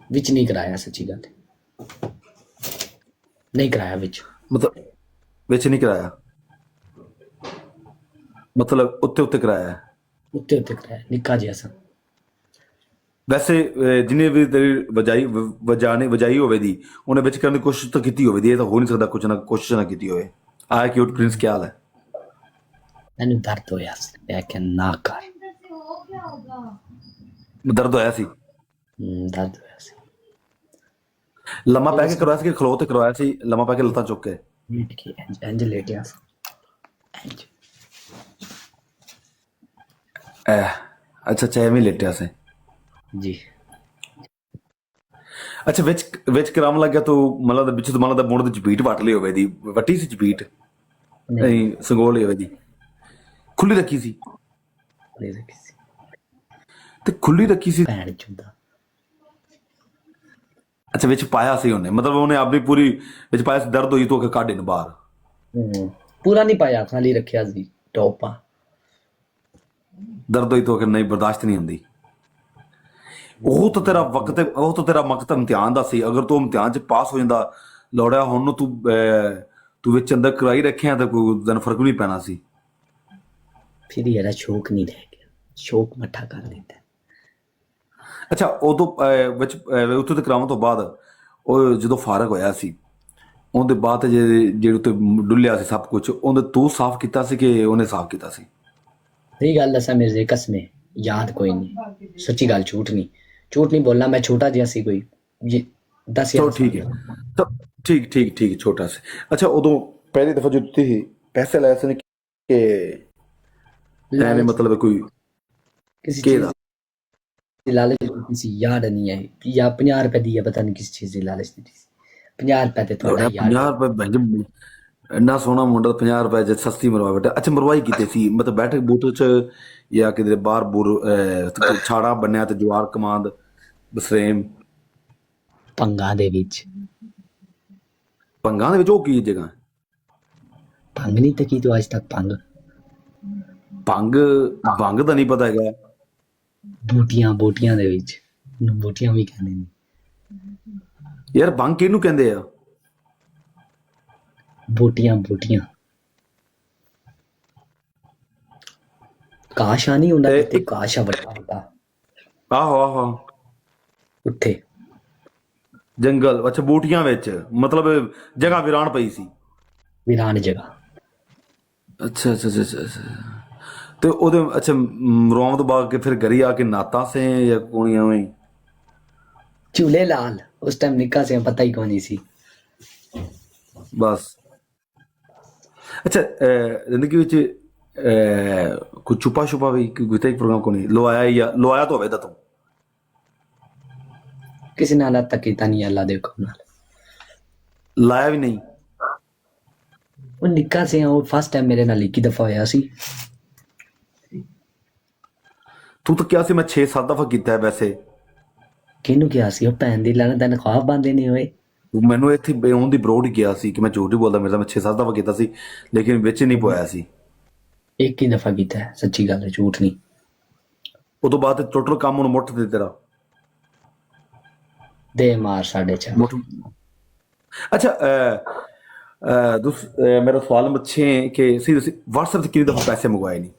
विच नहीं कराया, सच्ची गल नहीं कराया विच। मतलब विच नहीं कराया, मतलब उत्ते उत्ते कराया है। उत्ते उत्ते कराया निक्का जिहा सा। वैसे जिन्हें भी तेरी वजाई होवे दी उन्हें विच करने की कोशिश तो की होवे दी, ये तो हो नहीं सकता कुछ ना कोशिश ना की होवे। आया क्यूट प्रिंस, क्या हाल है? मैनू दर्द होया सी, मैं क्या ना कर। दर्द होया सी? दर्द होया सी। लम्मा पै के करवाया सी कि खलो ते करवाया सी? लम्मा पै के लत्तां चुक के? लेट के इंज लेटिया सी इंज। अच्छा अच्छा, एवं लेटिया से। जी अच्छा विच विच कराम लग गया तो मतलब विच तो मतलब मुंड दी चपीट वट ली होवे दी, वटी सी चपीट नहीं नहीं संगोल होवे दी, खुली रखी सी? ले रखी सी ते खुली रखी सी? भैन चुदा। अच्छा विच पाया सी उन्हें, मतलब उन्हें अपनी पूरी विच पाया सी, दर्द हुई तो के काढे न बाहर? पूरा नहीं पाया, खाली रखिया सी टॉपा। दर्द हुई तो के नहीं बर्दाश्त नहीं होंदी? ਉਹ ਤਾਂ ਤੇਰਾ ਵਕਤ, ਉਹ ਤਾਂ ਤੇਰਾ ਮਕਤ ਇਮਤਿਹਾਨ ਦਾ ਸੀ। ਅਗਰ ਤੂੰ ਇਮਤਿਹਾਨ 'ਚ ਪਾਸ ਹੋ ਜਾਂਦਾ ਲੋੜਿਆ ਹੁਣ ਨੂੰ ਤੂੰ ਵਿੱਚ ਅੰਦਰ ਕਰਾਈ ਰੱਖਿਆ ਤਾਂ ਕੋਈ ਦਿਨ ਫਰਕ ਨਹੀਂ ਪੈਣਾ ਸੀ। फिर यार शौक नहीं रह गया, शौक मठा कर देता है। ਅੱਛਾ ਉਦੋਂ ਵਿੱਚ ਉੱਥੇ ਤੇ ਕਰਾਉਣ ਤੋਂ ਬਾਅਦ ਉਹ ਜਦੋਂ ਫਾਰਗ ਹੋਇਆ ਸੀ ਉਹਦੇ ਬਾਅਦ ਜਿਹੜੇ ਉੱਤੇ ਡੁੱਲਿਆ ਸੀ ਸਭ ਕੁਝ, ਉਹਦੇ ਤੂੰ ਸਾਫ਼ ਕੀਤਾ ਸੀ ਕਿ ਉਹਨੇ ਸਾਫ਼ ਕੀਤਾ ਸੀ? सही गल दसा मेरे कसम याद कोई नहीं, सच्ची गल, झूठ नहीं बोलना। मैं छोटा जिहा सी, कोई 10 ਚਲੋ 11 ਠੀਕ ਹੈ, ਤਾਂ ਠੀਕ ਠੀਕ ਠੀਕ ਛੋਟਾ ਸੀ। ਅੱਛਾ ਉਦੋਂ ਪਹਿਲੀ ਦਫਾ ਜਦੋਂ ਤੁਸੀਂ ਪੈਸੇ ਲਏ ਸੀ ਕਿ ਐਵੇਂ ਮਤਲਬ ਕੋਈ किसी ਕਿਹਦਾ? चीज की लालच, किसी याद नहीं है या 50 रुपए दी है, पता नहीं किस चीज की लालच दी थी। 50 रुपए ते थोड़ा ਲੋੜਿਆ यार 50 ਰੁਪਏ ਭੰਜ ਇੰਨਾ ਸੋਹਣਾ ਮੁੰਡਾ 50 ਰੁਪਏ 'ਚ ਸਸਤੀ ਮਰਵਾ ਬੈਠਾ। ਅੱਛਾ ਮਰਵਾਈ ਕਿਤੇ ਸੀ ਮਤਲਬ ਬੈਠਕ ਬੂਟ 'ਚ ਜਾਂ ਕਿਤੇ ਬਾਹਰ ਬੁਰ ਛਾੜਾ ਬੰਨਿਆ ਤੇ ਜਵਾਰ ਕਮਾਂਦ ਬਸਰੇਮ पंगा दे विच। ਭੰਗਾਂ ਦੇ ਵਿੱਚ? ਉਹ ਕੀ ਜਗ੍ਹਾ? भंग नहीं तकी तो आज तक भंग। ਭੰਗ ਭੰਗ ਦਾ ਨਹੀਂ ਪਤਾ ਹੈਗਾ। ਬੂਟੀਆਂ ਦੇ ਵਿੱਚ, ਨੂੰ ਬੂਟੀਆਂ ਵੀ ਕਹਿੰਦੇ ਨੇ। ਯਾਰ ਭੰਗ ਕਿਹਨੂੰ ਕਹਿੰਦੇ ਆ? ਬੂਟੀਆਂ ਕਾਸ਼ਾ ਨਹੀਂ ਹੁੰਦਾ ਕਿਤੇ, ਕਾਸ਼ਾ ਵੱਡਾ ਆਹੋ ਆਹੋ ਉੱਥੇ ਜੰਗਲ। ਅੱਛਾ ਬੂਟੀਆਂ ਵਿੱਚ ਮਤਲਬ ਜਗ੍ਹਾ ਵਿਰਾਨ ਪਈ ਸੀ? ਵੀਰਾਨ ਜਗ੍ਹਾ। ਅੱਛਾ ਅੱਛਾ ਅੱਛਾ ਅੱਛਾ। ਤੇ ਉਹਦੇ ਅੱਛਾ ਮਰਵਾਉਣ ਤੋਂ ਬਾਅਦ ਕਿ ਫਿਰ ਘਰੀ ਆ ਕੇ ਨਾਤਾ ਸੇ ਜਾਂ ਕੋਣੀਆਂ ਵਿੱਚ? ਝੂਲੇ ਲਾਲ ਉਸ ਟਾਈਮ ਨਿੱਕਾ ਸੀ, ਪਤਾ ਹੀ ਕੋਈ ਨਹੀਂ ਸੀ ਬਸ। ਅੱਛਾ ਜ਼ਿੰਦਗੀ ਵਿੱਚ ਕੋਈ ਛੁਪਾ ਛੁਪਾ ਵੀ ਕੋਈ ਤਾਂ ਪ੍ਰੋਗਰਾਮ ਕੋ ਨਹੀਂ ਲਵਾਇਆ ਜਾਂ ਲਵਾਇਆ ਤਾਂ ਹੋਵੇ ਤਾਂ ਤੂੰ? ਕਿਸੇ ਨਾਲ ਤੱਕ ਕੀਤਾ ਨਹੀਂ, ਅੱਲਾ ਦੇ ਹੁਕਮ ਨਾਲ। ਲਾਇਆ ਵੀ ਨਹੀਂ? ਉਹ ਨਿੱਕਾ ਸੀ, ਉਹ ਫਸਟ ਟਾਈਮ ਮੇਰੇ ਨਾਲ ਇੱਕ ਹੀ ਦਫਾ ਹੋਇਆ ਸੀ। ਤੂੰ ਤਾਂ ਕਿਹਾ ਸੀ ਮੈਂ 6-7 ਦਫਾ ਕੀਤਾ ਹੈ। ਵੈਸੇ ਕਿਹਨੂੰ ਕਿਹਾ ਸੀ? ਉਹ ਭੈਣ ਦੀ ਲਾਣਤ ਦਾ ਖਵਾਬ ਬੰਦੇ ਨਹੀਂ ਹੋਏ। ਮੈਨੂੰ ਇੱਥੇ ਆਉਣ ਦੀ ਬਰੋਡ ਹੀ ਗਿਆ ਸੀ ਕਿ ਮੈਂ ਝੂਠ ਹੀ ਬੋਲਦਾ, ਮੇਰੇ ਮੈਂ 6-7 ਦਫਾ ਕੀਤਾ ਸੀ ਲੇਕਿਨ ਵਿੱਚ ਨਹੀਂ ਪੋਇਆ ਸੀ। ਇੱਕ ਹੀ ਦਫਾ ਕੀਤਾ ਹੈ, ਸੱਚੀ ਗੱਲ ਹੈ, ਝੂਠ ਨਹੀਂ। ਉਦੋਂ ਬਾਅਦ ਟੋਟਲ ਕੰਮ ਹੁਣ ਮੁੱਠ ਦੇ ਤੇਰਾ ਦੇ ਮਾਰ 4.5। ਅੱਛਾ मेरा सवाल नंबर 6 कि व्हाट्सएप से कितनी दफा पैसे मंगवाए नहीं?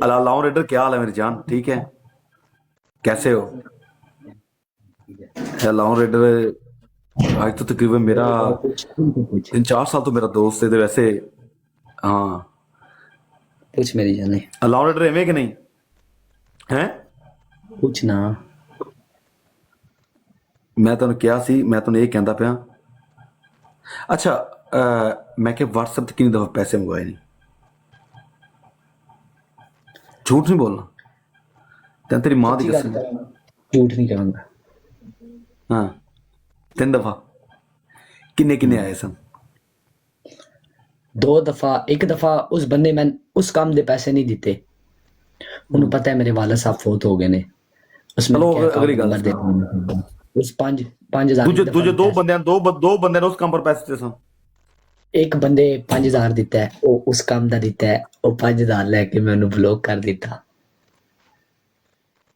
अलाउ रेडर, क्या हाल है मेरी जान? ठीक है, कैसे हो? अलाउ रेडर आज तो तकरीबन मेरा 3-4 साल तो मेरा दोस्त है वैसे। हाँ कुछ मेरी जाने। अलाउ रेडर एवें कि नहीं है? कुछ ना, ਮੈਂ ਤੁਹਾਨੂੰ ਕਿਹਾ ਸੀ, ਮੈਂ ਤੁਹਾਨੂੰ ਇਹ ਕਹਿੰਦਾ ਪਿਆ। ਅੱਛਾ ਮੈਂ ਕਿ WhatsApp ਤੇ ਕਿੰਨੀ ਦਫਾ ਪੈਸੇ ਮੰਗਵਾਏ ਨਹੀਂ? ਝੂਠ ਨਹੀਂ ਬੋਲਣਾ, ਤੈਨੂੰ ਤੇਰੀ ਮਾਂ ਦੀ ਕਸਮ। ਝੂਠ ਨਹੀਂ ਕਹਾਂਗਾ। ਹਾਂ 3 ਦਫਾ। ਕਿੰਨੇ ਕਿੰਨੇ ਆਏ ਸਨ? 2 ਦਫਾ। ਇੱਕ ਦਫਾ ਉਸ ਬੰਦੇ ਮੈਂ ਉਸ ਕੰਮ ਦੇ ਪੈਸੇ ਨਹੀਂ ਦਿੱਤੇ, ਉਹਨੂੰ ਪਤਾ ਹੈ ਮੇਰੇ ਵਾਲਦ ਸਾਹਿਬ ਫੌਤ ਹੋ ਗਏ ਨੇ। ਉਸ ਚਲੋ ਅਗਲੀ ਗੱਲ ਉਸ 5,000 ਦੂਜੇ ਦੋ ਬੰਦਿਆਂ ਨੇ ਉਸ ਕੰਮ ਪਰ ਪੈਸੇ ਦਿੱਤੇ ਸਨ। ਇੱਕ ਬੰਦੇ 5,000 ਦਿੱਤਾ ਹੈ, ਉਹ ਉਸ ਕੰਮ ਦਾ ਦਿੱਤਾ ਹੈ, ਉਹ 5,000 ਲੈ ਕੇ ਮੈਂ ਉਹਨੂੰ ਬਲੌਕ ਕਰ ਦਿੱਤਾ।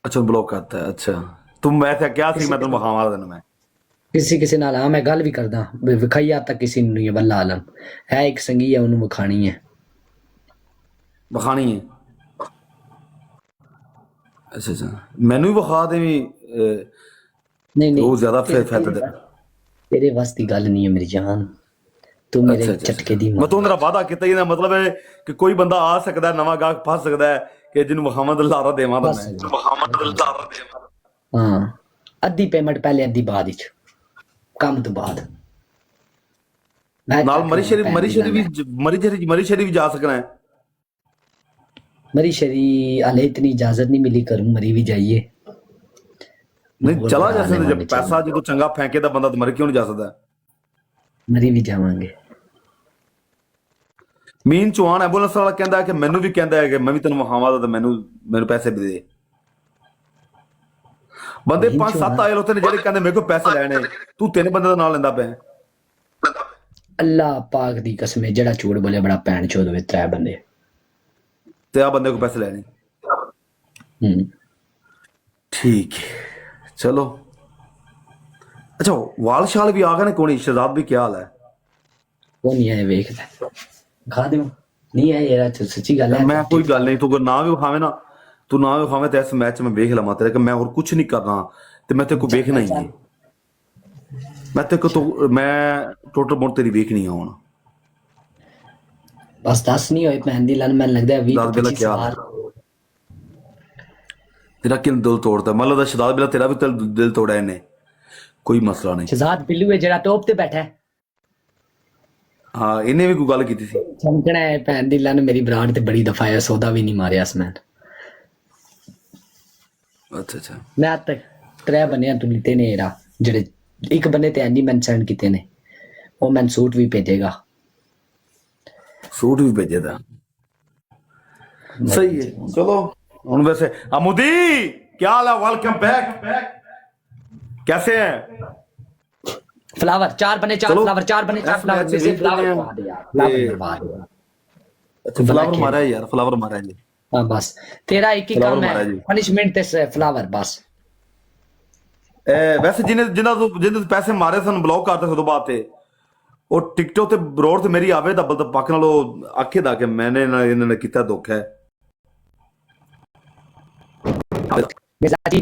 ਅੱਛਾ ਬਲੌਕ ਕਰਤਾ ਹੈ, ਅੱਛਾ ਤੂੰ ਮੈਂ ਤੇ ਕਿਹਾ ਸੀ ਮੈਂ ਤੈਨੂੰ ਵਿਖਾਵਾਂ ਤੈਨੂੰ ਮੈਂ ਕਿਸੇ ਨਾਲ ਹਾਂ ਮੈਂ ਗੱਲ ਵੀ ਕਰਦਾ ਵਿਖਾਈਆ ਤਾਂ ਕਿਸੇ ਨੂੰ ਨਹੀਂ ਹੈ ਬੱਲਾ ਆਲਮ ਹੈ ਇੱਕ ਸੰਗੀ ਹੈ ਉਹਨੂੰ ਵਿਖਾਣੀ ਹੈ ਵਿਖਾਣੀ ਹੈ ਅੱਛਾ ਅੱਛਾ ਮੈਨੂੰ ਵੀ ਵਿਖਾ ਦੇ ਵੀ ਨਹੀਂ ਨਹੀਂ ਉਹ ਜ਼ਿਆਦਾ ਫਾਇਦਾ ਦੇ ਤੇਰੇ ਵੱਸ ਦੀ ਗੱਲ ਨਹੀਂ ਹੈ ਮੇਰੀ ਜਾਨ ਤੂੰ ਮੇਰੇ ਅੱਛਾ ਅੱਛਾ ਝਟਕੇ ਦੀ ਮੈਂ ਤੂੰ ਮੇਰਾ ਵਾਅਦਾ ਕੀਤਾ ਇਹਦਾ ਮਤਲਬ ਹੈ ਕਿ ਕੋਈ ਬੰਦਾ ਆ ਸਕਦਾ ਨਵਾਂ ਗਾਹਕ ਫਸ ਸਕਦਾ ਹੈ ਕਿ ਜਿਹਨੂੰ ਮੁਹੰਮਦ ਲਾਰਾ ਦੇਵਾਂ ਤਾਂ ਮੈਂ ਮੁਹੰਮਦ ਲਾਰਾ ਦੇਵਾਂ ਹਾਂ ਅੱਧੀ ਪੇਮੈਂਟ ਪਹਿਲੇ ਅੱਧੀ ਬਾਅਦ ਵਿੱਚ ਕੰਮ ਤੋਂ ਬਾਅਦ ਨਾਲ ਮਰੀ ਸ਼ਰੀਫ ਵੀ ਜਾ ਸਕਣਾ ਹੈ मरी शरी हाले इतनी इजाजत नहीं मिली करूं मरी भी जाइए नहीं चला जा सकता जब पैसा जो चंगा फेंके दा बंदा तो मरी क्यों नहीं जा सकता मरी भी जावांगे मीन चौहान एंबुलेंस वाला कहता है कि मैनू भी कहता है कि मैं भी तेन विखावां तो मैनू मैनू पैसे भी दे बंदे 5-7 आए होते ने जेडे कहंदे मेरे को पैसे लेने तू 3 बंदे दा नाम लेंदा पे अल्लाह पाक दी कसम जेड़ा झूठ बोले बड़ा भैन चोद होवे 3 बंदे ते आ बंदे को पैसे लेने ठीक है चलो अच्छा वाल शाल भी आ गए ने कोनी शहजाद भी क्या हाल है वो नहीं है वेखदा खा दे नहीं है यार सच्ची गल है मैं कोई गल नहीं तू अगर ना भी विखावे ना तू ना भी विखावे तो इस मैच में वेख लवां तेरे कि मैं और कुछ नहीं करना ते मैं तेरे को वेखना ही है मैं तेरे को तो मैं टोटल मोट तेरी वेखनी है हुण बस 10 नहीं होए भैन दी लन मैनूं लगदा है 20-25 साल तेरा किन दिल तोड़ता मतलब दा शहजाद बिला तेरा भी दिल तोड़ा इन्हें कोई मसला नहीं शहजाद बिल्लू है जेड़ा टॉप ते बैठा है हाँ इन्हें भी कोई गल की थी चमकना है भैन दी लन मेरी ब्रांड ते बड़ी दफा है सौदा भी नहीं मारिया इस मैन अच्छा अच्छा मैं आज तक 3 बने तू लिते ने एरा जेड़े एक बने ते एंडी मैन सेंड कीते ने वो मैन सूट भी भेजेगा सूट भी भेजे था सही है चलो हुन वैसे अमुदी क्या हाल है वेलकम बैक कैसे हैं फ्लावर 4 बने 4 चलो, फ्लावर 4 बने 4 फ्लावर ऐसे से देख फ्लावर लेते हैं। मार दे यार फ्लावर बर्बाद है अच्छा फ्लावर मारा है यार फ्लावर मारा है जी हाँ बस तेरा एक ही फ्लावर काम मारा है जी। पनिशमेंट ते फ्लावर बस वैसे जिन्हें पैसे मारे सन ब्लॉक करते थे बाद ते ਉਹ ਟਿਕਟੋਕ ਤੇ ਰੋਡ ਤੇ ਮੇਰੀ ਆਵੇ ਤਾਂ ਬਲ ਪੱਕ ਨਾਲੋਂ ਆਖੇ ਦਾ ਕਿ ਮੈਨੇ ਇਹਨਾਂ ਨੇ ਕੀਤਾ ਦੁੱਖ ਹੈ बेजाती